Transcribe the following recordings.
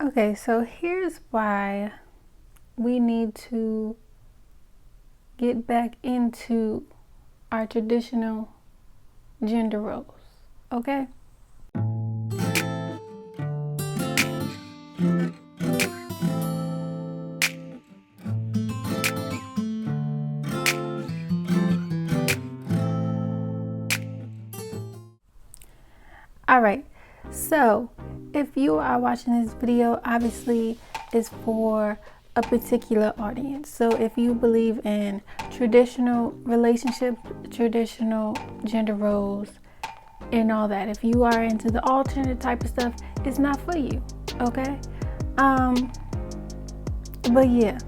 Okay, so here's why we need to get back into our traditional gender roles, okay? All right, so if you are watching this video, obviously it's for a particular audience. So if you believe in traditional relationships, traditional gender roles, and all that, if you are into the alternate type of stuff, it's not for you, okay? But yeah,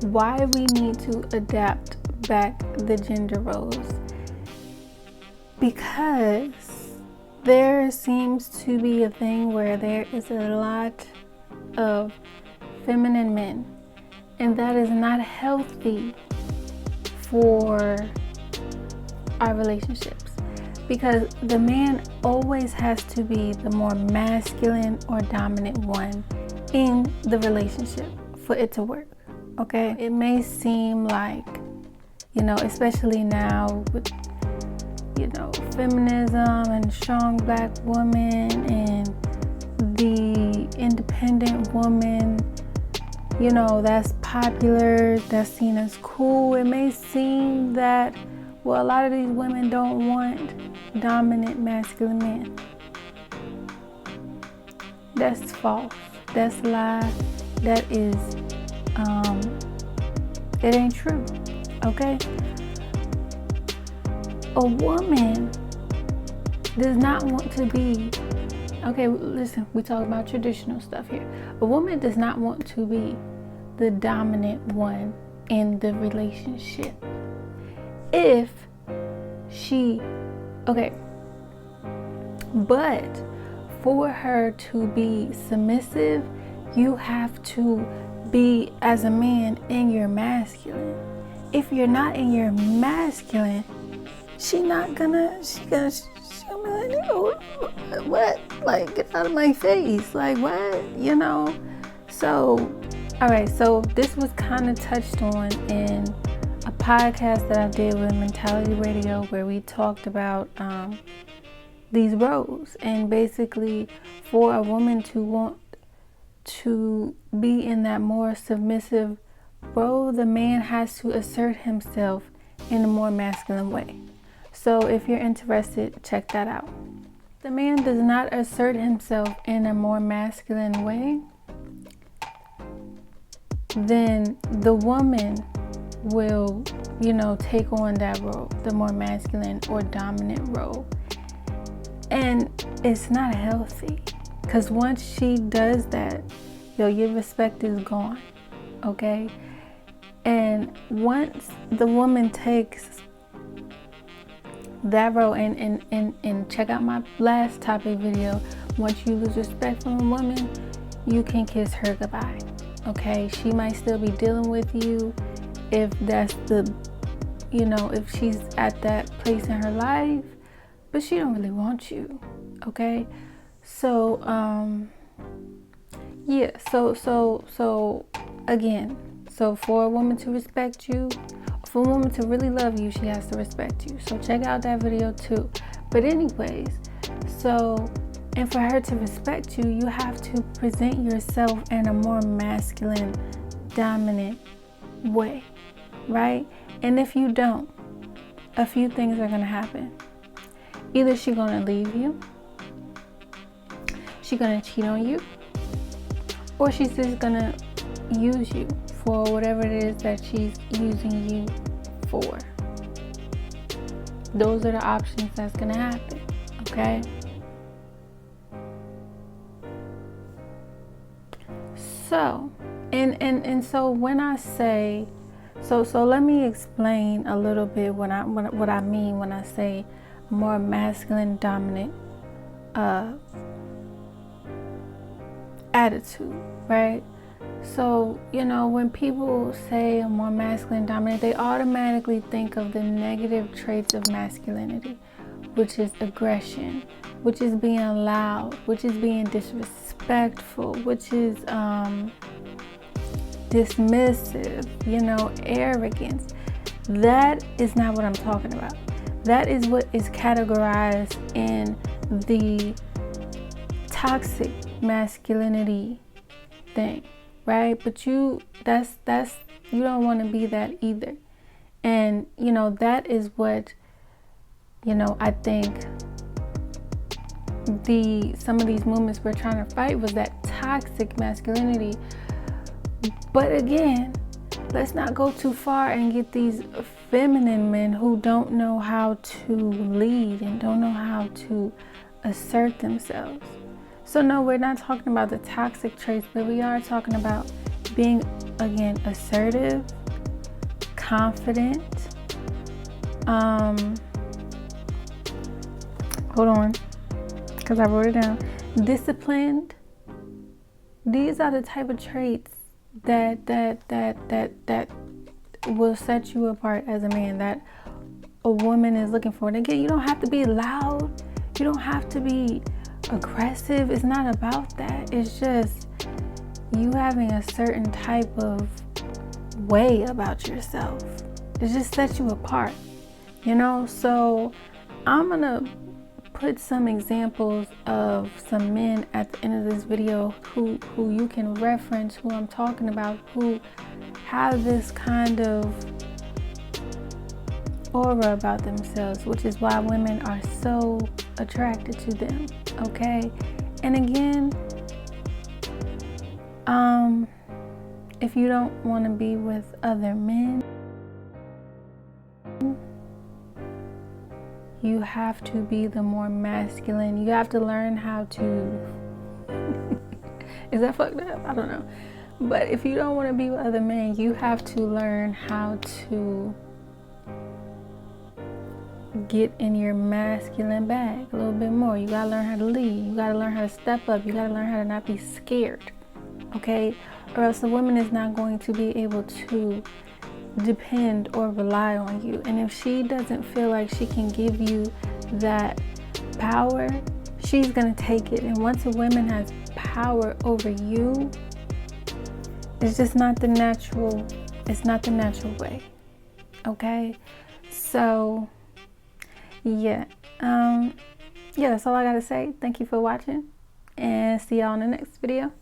why we need to adapt back the gender roles? Because there seems to be a thing where there is a lot of feminine men, and that is not healthy for our relationships, because the man always has to be the more masculine or dominant one in the relationship for it to work, okay? It may seem like, especially now with feminism and strong black woman and the independent woman, that's popular, that's seen as cool. It may seem that, a lot of these women don't want dominant masculine men. That's false. That's a lie. That is, it ain't true, okay? A woman does not want to be, okay, listen, we talk about traditional stuff here. A woman does not want to be the dominant one in the relationship. If she, but for her to be submissive, you have to be, as a man, in your masculine. If you're not in your masculine, she gonna be like, oh, what? Like, get out of my face. Like, what? So, all right. So this was kind of touched on in a podcast that I did with Mentality Radio, where we talked about these roles, and basically for a woman to want to be in that more submissive role, the man has to assert himself in a more masculine way. So if you're interested, check that out. The man does not assert himself in a more masculine way, then the woman will, take on that role, the more masculine or dominant role. And it's not healthy, because once she does that, your respect is gone, okay? And once the woman takes that role, and check out my last topic video, once you lose respect from a woman, you can kiss her goodbye, okay? She might still be dealing with you if that's if she's at that place in her life, but she don't really want you, okay? So so again, so for a woman to respect you, for a woman to really love you, she has to respect you. So check out that video too. But anyways, and for her to respect you, you have to present yourself in a more masculine, dominant way, right? And if you don't, a few things are gonna happen. Either she's gonna leave you, she's gonna cheat on you, or she's just gonna use you for whatever it is that she's using you for. Those are the options that's gonna happen, okay? So, and so when I say, so let me explain a little bit what I mean when I say more masculine dominant attitude, right? So, when people say a more masculine dominant, they automatically think of the negative traits of masculinity, which is aggression, which is being loud, which is being disrespectful, which is dismissive, arrogance. That is not what I'm talking about. That is what is categorized in the toxic masculinity thing, right? But that's you don't want to be that either. And that is what I think some of these movements we're trying to fight was that toxic masculinity. But again, let's not go too far and get these feminine men who don't know how to lead and don't know how to assert themselves. So no, we're not talking about the toxic traits, but we are talking about being, again, assertive, confident, hold on, because I wrote it down, disciplined. These are the type of traits that will set you apart as a man, that a woman is looking for. And again, you don't have to be loud, you don't have to be aggressive. It's not about that. It's just you having a certain type of way about yourself. It just sets you apart, so I'm gonna put some examples of some men at the end of this video who you can reference, who I'm talking about, who have this kind of aura about themselves, which is why women are so attracted to them. Okay, and again, if you don't want to be with other men, you have to be the more masculine. You have to learn how to is that fucked up? I don't know. But if you don't want to be with other men, you have to learn how to get in your masculine bag a little bit more. You gotta learn how to lead. You gotta learn how to step up. You gotta learn how to not be scared, okay? Or else the woman is not going to be able to depend or rely on you. And if she doesn't feel like she can give you that power, she's gonna take it. And once a woman has power over you, it's just not the natural, it's not the natural way, okay? So yeah, that's all I gotta say. Thank you for watching, and see y'all in the next video.